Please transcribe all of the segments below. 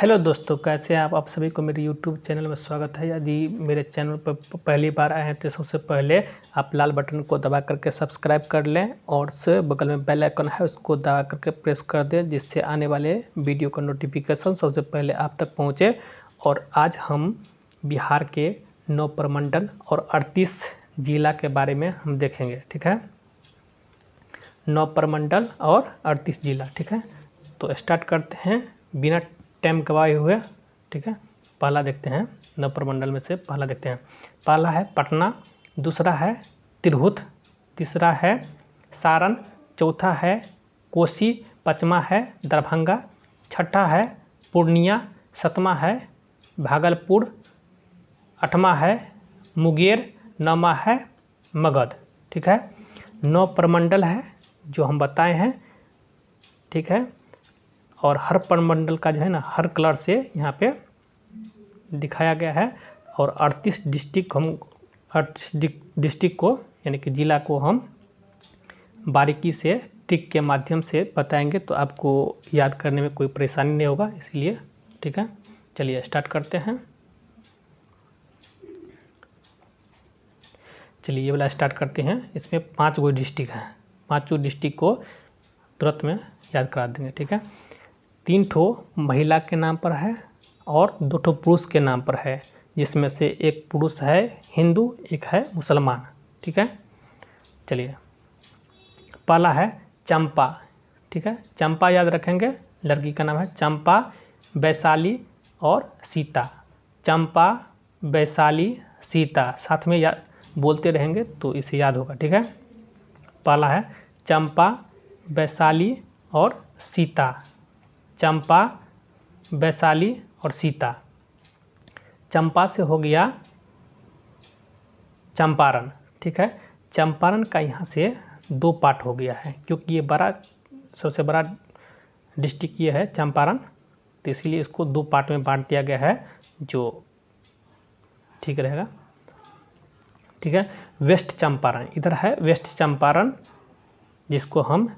Hello दोस्तों, कैसे हैं आप सभी को मेरे यूट्यूब चैनल में स्वागत है। यदि मेरे चैनल पर पहली बार आए हैं तो सबसे पहले आप लाल बटन को दबा करके सब्सक्राइब कर लें और उससे बगल में बेल आइकन है उसको दबा करके प्रेस कर दें, जिससे आने वाले वीडियो का नोटिफिकेशन सबसे पहले आप तक पहुंचे। और आज हम बिहार के 9 प्रमंडल और 38 जिला के बारे में हम देखेंगे। ठीक है, 9 प्रमंडल और 38 जिला। ठीक है, तो स्टार्ट करते हैं बिना टाइम गवाए हुए। ठीक है, पहला देखते हैं 9 प्रमंडल में से पहला देखते हैं। पहला है पटना, दूसरा है तिरहुत, तीसरा है सारण, चौथा है कोसी, पाँचवा है दरभंगा, छठा है पूर्णिया, सातवां है भागलपुर, आठवां है मुंगेर, नौवां है मगध। ठीक है, 9 प्रमंडल है जो हम बताए हैं। ठीक है, और हर प्रमंडल का जो है ना हर कलर से यहाँ पे दिखाया गया है। और 38 डिस्ट्रिक्ट को यानी कि ज़िला को हम बारीकी से ट्रिक के माध्यम से बताएंगे, तो आपको याद करने में कोई परेशानी नहीं होगा, इसलिए। ठीक है, चलिए स्टार्ट करते हैं। चलिए ये वाला स्टार्ट करते हैं। इसमें 5 गो डिस्ट्रिक्ट हैं, 5 डिस्ट्रिक्ट को तुरंत में याद करा देंगे। ठीक है, 3 ठो महिला के नाम पर है और 2 ठो पुरुष के नाम पर है, जिसमें से एक पुरुष है हिंदू, एक है मुसलमान। ठीक है, चलिए पहला है चंपा। ठीक है, चंपा याद रखेंगे, लड़की का नाम है चंपा, वैशाली और सीता। चंपा, वैशाली, सीता साथ में याद बोलते रहेंगे तो इसे याद होगा। ठीक है, पहला है चंपा, वैशाली और सीता। चंपा, वैशाली और सीता। चंपा से हो गया चंपारण। ठीक है, चंपारण का यहाँ से 2 पार्ट हो गया है, क्योंकि ये सबसे बड़ा डिस्ट्रिक्ट ये है चंपारण, तो इसीलिए इसको 2 पार्ट में बांट दिया गया है, जो ठीक रहेगा। ठीक है, वेस्ट चंपारण इधर है, वेस्ट चंपारण जिसको हम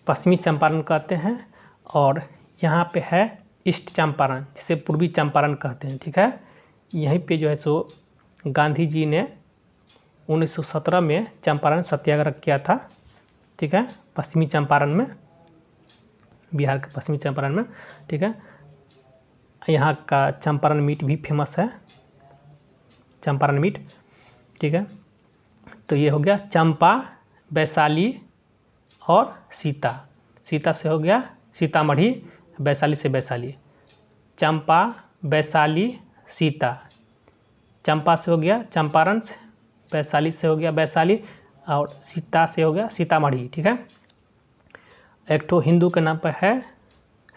पश्चिमी चंपारण कहते हैं, और यहाँ पे है ईस्ट चंपारण जिसे पूर्वी चंपारण कहते हैं। ठीक है, यहीं पे जो है सो गांधी जी ने 1917 में चंपारण सत्याग्रह किया था। ठीक है, पश्चिमी चंपारण में, बिहार के पश्चिमी चंपारण में। ठीक है, यहाँ का चंपारण मीट भी फेमस है, चंपारण मीट। ठीक है, तो ये हो गया चंपा, वैशाली और सीता। सीता से हो गया सीतामढ़ी, वैशाली से वैशाली। चंपा, वैशाली, सीता। चंपा से हो गया चंपारण, वैशाली से हो गया वैशाली, और सीता से हो गया सीतामढ़ी। ठीक है, एक ठो हिंदू के नाम पर है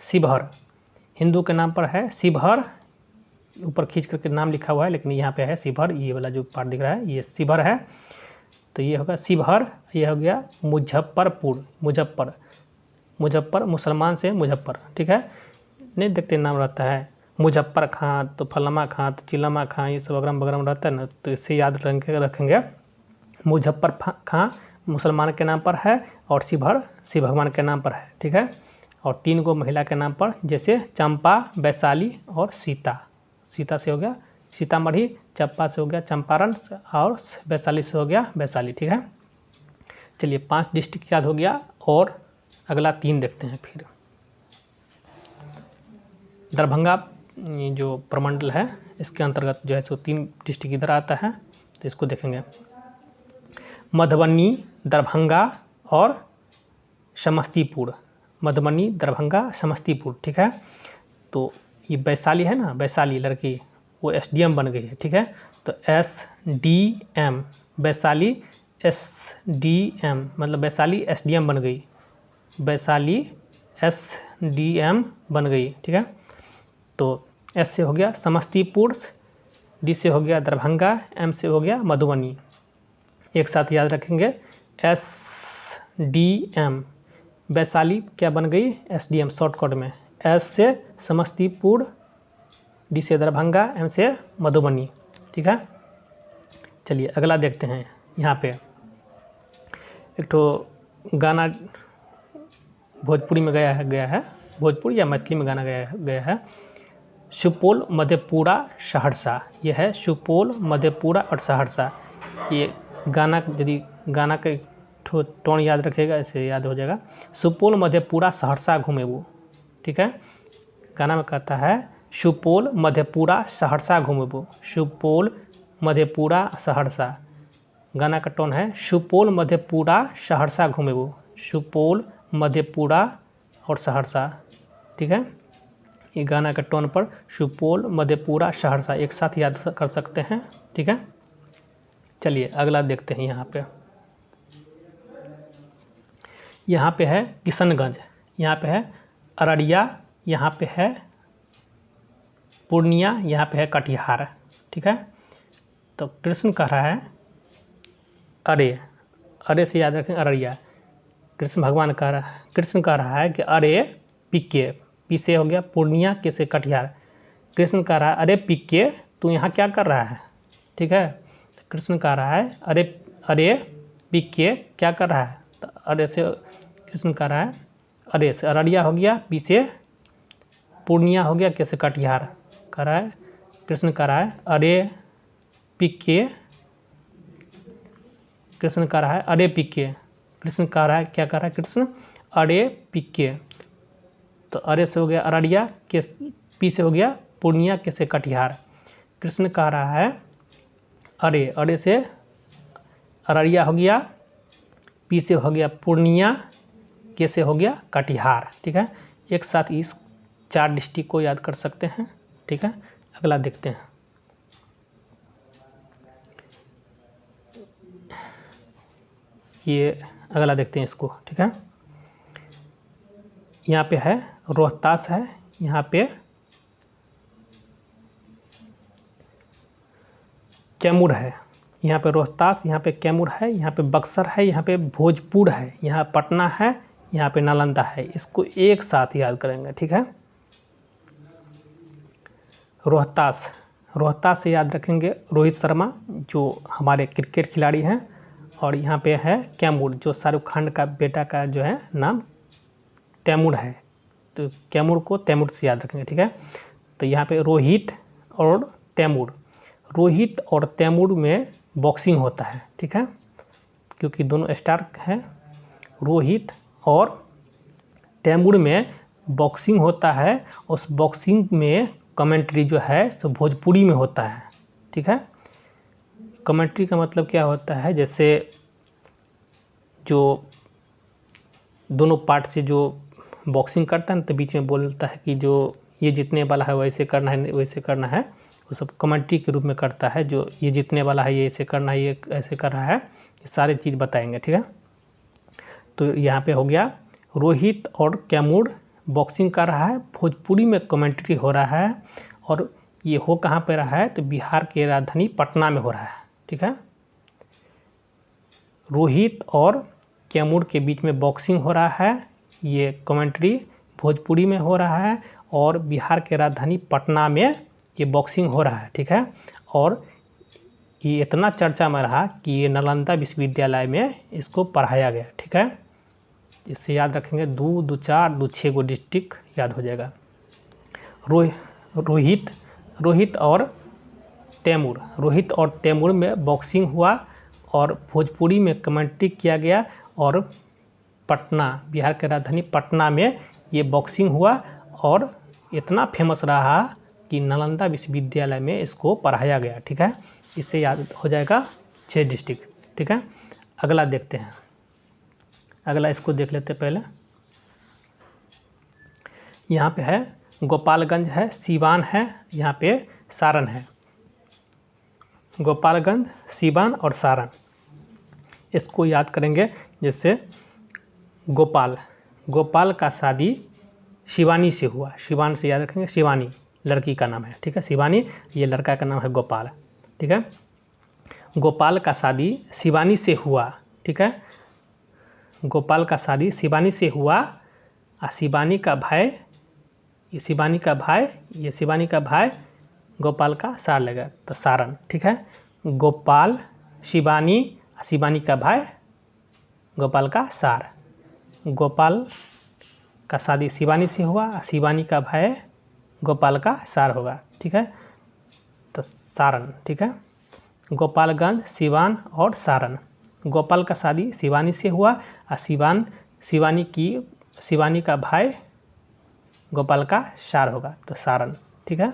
शिवहर। हिंदू के नाम पर है शिवहर, ऊपर खींच करके नाम लिखा हुआ है, लेकिन यहाँ पे है शिवहर। ये वाला जो पार्ट दिख रहा है ये शिवहर है, तो ये होगा शिवहर। ये हो गया मुजफ्फरपुर, मुजफ्फर मुसलमान से मुजफ्फर। ठीक है, नहीं देखते नाम रहता है मुजफ्फर खां, तो फलामा खां, तो चिलामा खां, ये सब अगरम बगरम रहता है ना, तो इसे याद रखेंगे। मुजफ्फर खां मुसलमान के नाम पर है और शिवहर शिव भगवान के नाम पर है। ठीक है, और 3 गो महिला के नाम पर, जैसे चंपा, वैशाली और सीता। सीता से हो गया सीतामढ़ी, चंपा से हो गया चंपारण, और वैशाली से हो गया वैशाली। ठीक है, चलिए 5 डिस्ट्रिक्ट याद हो गया, और अगला 3 देखते हैं। फिर दरभंगा जो प्रमंडल है, इसके अंतर्गत जो है सो 3 डिस्ट्रिक्ट इधर आता है, तो इसको देखेंगे। मधुबनी, दरभंगा और समस्तीपुर। मधुबनी, दरभंगा, समस्तीपुर। ठीक है, तो ये वैशाली है ना, वैशाली लड़की, वो SDM बन गई है। ठीक है, तो SDM, वैशाली SDM मतलब वैशाली SDM बन गई, वैशाली SDM बन गई। ठीक है, तो S से हो गया समस्तीपुर, D से हो गया दरभंगा, M से हो गया मधुबनी। एक साथ याद रखेंगे, SDM वैशाली क्या बन गई, SDM शॉर्टकट में। S से समस्तीपुर, D से दरभंगा, M से मधुबनी। ठीक है, चलिए अगला देखते हैं। यहाँ पे एक तो गाना भोजपुरी में गया है भोजपुरी या मैथिली में गाना गया है। सुपौल, मधेपुरा, सहरसा, ये है सुपौल, मधेपुरा और सहरसा। ये गाना यदि गाना का टोन याद रखिएगा, ऐसे याद हो जाएगा। सुपौल, मधेपुरा, सहरसा घूमेबू, ठीक है। गाना में कहता है सुपौल, मधेपुरा, सहरसा घूमेबू, सुपौल, मधेपुरा, सहरसा। गाना का टोन है सुपौल, मधेपुरा, सहरसा घूमेबू, सुपौल, मधेपुरा और सहरसा, ठीक है। ये गाना का टोन पर सुपौल, मधेपुरा, सहरसा एक साथ याद कर सकते हैं, ठीक है। चलिए अगला देखते हैं। यहाँ पे है किशनगंज, यहाँ पे है अररिया, यहाँ पे है पूर्णिया, यहाँ पे है कटिहार, ठीक है। तो कृष्ण कह रहा है अरे, अरे से याद रखें अररिया। कृष्ण भगवान कृष्ण कह रहा है कि अरे पिके, पी से हो गया पूर्णिया, के से कटिहार। कृष्ण कह रहा है अरे पिके तू यहाँ क्या कर रहा है, ठीक है। कृष्ण कह रहा है अरे अरे पिके क्या कर रहा है। तो अरे से कृष्ण कह रहा है, अरे से अररिया हो गया, पी से पूर्णिया हो गया, के से कटिहार। कह रहा है कृष्ण कह रहा है अरे पिके, कृष्ण कह रहा है अरे पिके, कृष्ण कह रहा है क्या कह रहा है कृष्ण, अरे पिके। तो अरे से हो गया अररिया, के पी से हो गया पूर्णिया, के से कटिहार। कृष्ण कह रहा है अरे, अरे से अररिया हो गया, पी से हो गया पूर्णिया, के से हो गया कटिहार, ठीक है। एक साथ इस 4 डिस्ट्रिक्ट को याद कर सकते हैं, ठीक है। अगला देखते हैं। ये अगला देखते हैं इसको, ठीक है। यहाँ पे है रोहतास है, यहाँ पे कैमूर है, यहाँ पे रोहतास, यहाँ पे कैमूर है, यहाँ पे बक्सर है, यहाँ पे भोजपुर है, यहाँ पटना है, यहाँ पे नालंदा है। इसको एक साथ याद करेंगे, ठीक है। रोहतास, रोहतास से याद रखेंगे रोहित शर्मा जो हमारे क्रिकेट खिलाड़ी हैं। और यहाँ पे है कैमूर, जो शाहरुख खान का बेटा का जो है नाम तैमूर है, तो कैमूर को तैमूर से याद रखेंगे, ठीक है। तो यहाँ पे रोहित और तैमूर, रोहित और तैमूर में बॉक्सिंग होता है, ठीक है, क्योंकि दोनों स्टार हैं। रोहित और तैमूर में बॉक्सिंग होता है, उस बॉक्सिंग में कमेंट्री जो है सो भोजपुरी में होता है, ठीक है। कमेंट्री का मतलब क्या होता है, जैसे जो दोनों पार्ट से जो बॉक्सिंग करता है तो बीच में बोलता है कि जो ये जीतने वाला है वैसे करना है, वैसे करना है, वो सब कमेंट्री के रूप में करता है। जो ये जीतने वाला है ये ऐसे करना है, ये ऐसे कर रहा है, ये सारे चीज़ बताएंगे, ठीक है। तो यहाँ पे हो गया रोहित और कैमूर बॉक्सिंग कर रहा है, भोजपुरी में कमेंट्री हो रहा है। और ये हो कहाँ पे रहा है, तो बिहार के राजधानी पटना में हो रहा है, ठीक है। रोहित और कैमूर के बीच में बॉक्सिंग हो रहा है, ये कमेंट्री भोजपुरी में हो रहा है, और बिहार के राजधानी पटना में ये बॉक्सिंग हो रहा है, ठीक है। और ये इतना चर्चा में रहा कि ये नालंदा विश्वविद्यालय में इसको पढ़ाया गया, ठीक है। इससे याद रखेंगे 2 2 4 2 6 गो डिस्ट्रिक्ट याद हो जाएगा। रोहित और तैमूर, रोहित और तैमूर में बॉक्सिंग हुआ और भोजपुरी में कमेंट्री किया गया, और पटना, बिहार के राजधानी पटना में ये बॉक्सिंग हुआ और इतना फेमस रहा कि नालंदा विश्वविद्यालय में इसको पढ़ाया गया, ठीक है। इससे याद हो जाएगा 6 डिस्ट्रिक्ट, ठीक है। अगला देखते हैं, अगला इसको देख लेते हैं पहले। यहाँ पे है गोपालगंज है, सीवान है, यहाँ पे सारण है। गोपालगंज, सीवान और सारण, इसको याद करेंगे। जैसे गोपाल, गोपाल का शादी शिवानी से हुआ, शिवान से याद रखेंगे, शिवानी लड़की का नाम है, ठीक है। शिवानी, ये लड़का का नाम है गोपाल, ठीक है। गोपाल का शादी शिवानी से हुआ, ठीक है। गोपाल का शादी शिवानी से हुआ, और शिवानी का भाई, ये शिवानी का भाई, ये शिवानी का भाई गोपाल का सार लगा, तो सारण, ठीक है। गोपाल, शिवानी, शिवानी का भाई गोपाल का सार। गोपाल का शादी शिवानी से हुआ, शिवानी का भाई गोपाल का सार होगा, ठीक है। तो सारण, ठीक है। गोपालगंज, सिवान और सारण। गोपाल का शादी शिवानी से हुआ और शिवानी का भाई गोपाल का सार होगा, तो सारण, ठीक है।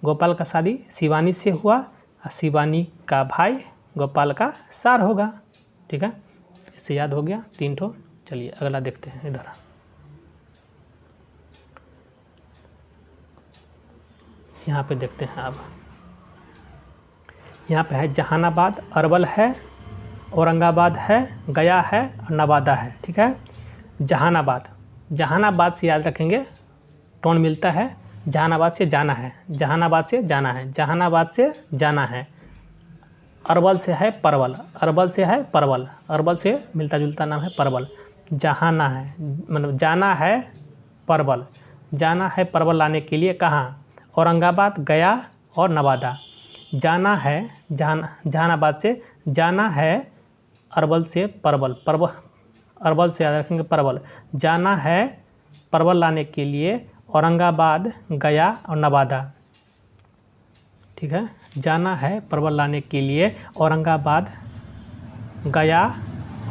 गोपाल का शादी शिवानी से हुआ और शिवानी का भाई गोपाल का सार होगा, ठीक है। इससे याद हो गया 3 ठो। चलिए अगला देखते हैं इधर। यहाँ पे देखते हैं अब। यहाँ पे है जहानाबाद, अरवल है, औरंगाबाद है, गया है और नवादा है, ठीक है। जहानाबाद से याद रखेंगे, टोन मिलता है, जहानाबाद से जाना है, जहानाबाद से जाना है, जहानाबाद से जाना है। अरवल से है परवल, अरवल से है परवल, अरवल से मिलता जुलता नाम है परवल। जहाना है मतलब जाना है परवल, जाना है परवल लाने के लिए कहाँ? औरंगाबाद, गया और नवादा। जाना है जहानाबाद से जाना है अरवल से परवल, अरवल से याद रखेंगे परवल। जाना है परवल लाने के लिए औरंगाबाद, गया और नवादा, ठीक है। जाना है परवल लाने के लिए औरंगाबाद, गया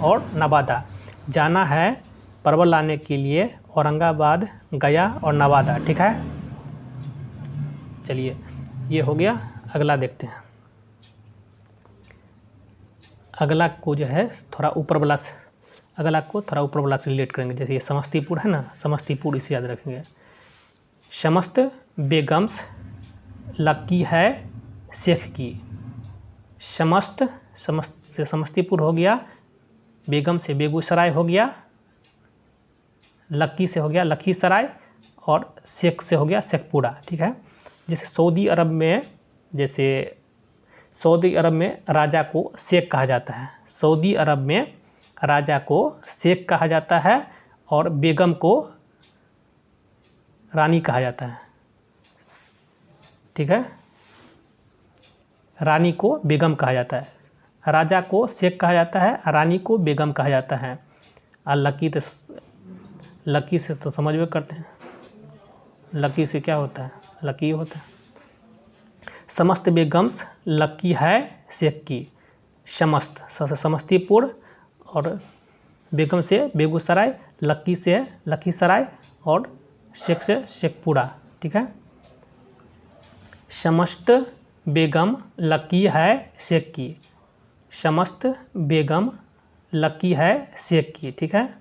और नवादा। जाना है परवल लाने के लिए औरंगाबाद, गया और नवादा, ठीक है। चलिए ये हो गया। अगला देखते हैं। अगला को जो है थोड़ा ऊपर वाला से रिलेट करेंगे। जैसे ये समस्तीपुर है ना, समस्तीपुर इसे याद रखेंगे। समस्त बेगम्स लकी है शेख की। समस्त से समस्तीपुर हो गया, बेगम से बेगूसराय हो गया, लक्की से हो गया लखीसराय और शेख से हो गया शेखपुरा, ठीक है। जैसे सऊदी अरब में राजा को शेख कहा जाता है, सऊदी अरब में राजा को शेख कहा जाता है और बेगम को रानी कहा जाता है, ठीक है। रानी को बेगम कहा जाता है, राजा को शेख कहा जाता है, रानी को बेगम कहा जाता है। और लकी से तो समझ में करते हैं, लकी से क्या होता है? लकी होता है। समस्त बेगम्स लकी है शेख की। समस्त समस्तीपुर और बेगम से बेगूसराय, लकी से लखीसराय और शेख से शेखपुरा, ठीक है। समस्त बेगम लकी है शेख की। समस्त बेगम लकी है शेख की, ठीक है।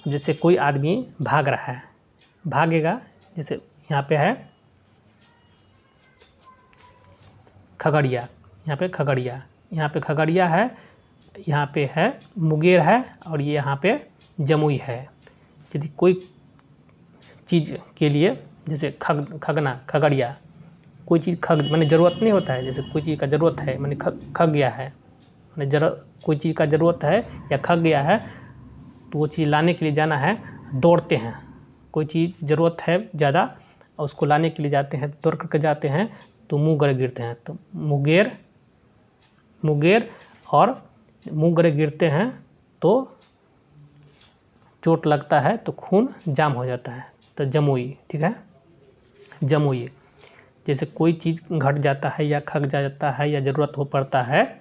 जैसे कोई आदमी भाग रहा है, भागेगा, जैसे यहाँ पे है खगड़िया, यहाँ पे खगड़िया है, यहाँ पे है मुंगेर है और ये यहाँ पे जमुई है। यदि कोई चीज़ के लिए जैसे खगना, खगड़िया, कोई चीज़ माने ज़रूरत नहीं होता है, जैसे कोई चीज़ का ज़रूरत है माने खग गया है, माने कोई चीज़ का ज़रूरत है या खग गया है तो वो चीज़ लाने के लिए जाना है, दौड़ते हैं। कोई चीज़ ज़रूरत है ज़्यादा और उसको लाने के लिए जाते हैं, दौड़ करके जाते हैं तो मुँह गड़े गिरते हैं, तो मुंगेर और मुँह गड़े गिरते हैं तो चोट लगता है तो खून जाम हो जाता है, तो जमुई, ठीक है। जमुई, जैसे कोई चीज़ घट जाता है या खग जाता है या ज़रूरत हो पड़ता है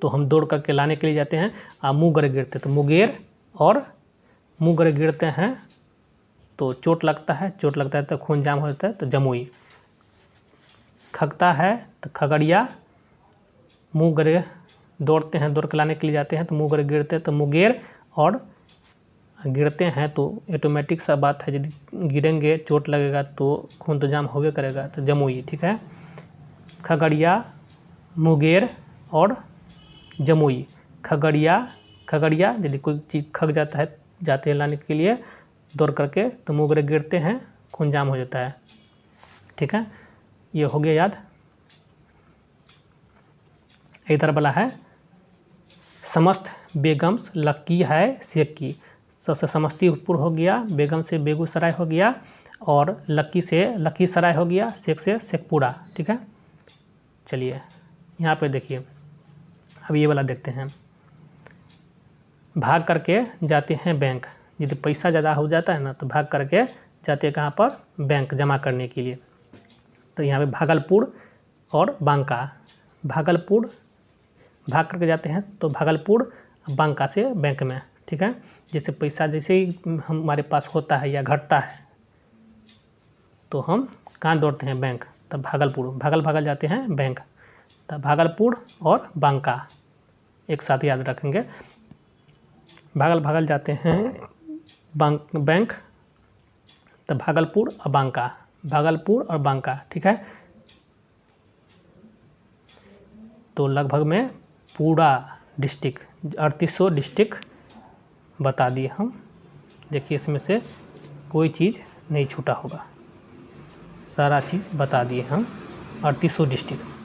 तो हम दौड़ करके लाने के लिए जाते हैं और मुँह गड़े गिरते हैं, तो मुंगेर और मुँह गड़े गिरते हैं तो चोट लगता है तो खून जाम हो जाता है, तो जमुई। खगता है तो खगड़िया, मुँह गड़े दौड़ते हैं, दौड़ के लाने के लिए जाते हैं तो मुँह गड़े गिरते हैं, तो मुंगेर और गिरते हैं तो ऑटोमेटिक सा बात है, यदि गिरेंगे चोट लगेगा तो खून तो जाम होबे करेगा, तो जमुई, ठीक है। खगड़िया, मुंगेर और जमुई। खगड़िया यदि कोई चीज़ खग जाता है, जाते हैं लाने के लिए दौड़ करके तो मुँह गड़े गिरते हैं, खून जाम हो जाता है, ठीक है। ये हो गया याद। इधर वाला है समस्त बेगम्स लकी है शेख की। सबसे समस्तीपुर हो गया, बेगम से बेगूसराय हो गया और लकी से लखीसराय हो गया, शेख से शेखपुरा, ठीक है। चलिए यहाँ पे देखिए, अब ये वाला देखते हैं। भाग करके जाते हैं बैंक, यदि पैसा ज़्यादा हो जाता है ना तो भाग करके जाते हैं कहाँ पर, बैंक जमा करने के लिए। तो यहाँ पे भागलपुर और बांका, भागलपुर भाग करके जाते हैं तो भागलपुर बांका से बैंक में, ठीक है। जैसे पैसा जैसे ही हमारे पास होता है या घटता है तो हम कहाँ दौड़ते हैं, बैंक। तब भागलपुर, भागल जाते हैं बैंक। तब भागलपुर और बांका एक साथ याद रखेंगे, भागल जाते हैं बैंक। तब भागलपुर और बांका, भागलपुर और बांका, ठीक है। तो लगभग में पूरा डिस्ट्रिक्ट 3800 डिस्ट्रिक्ट बता दिए हम। देखिए इसमें से कोई चीज़ नहीं छूटा होगा, सारा चीज़ बता दिए हम 3800 डिस्ट्रिक्ट।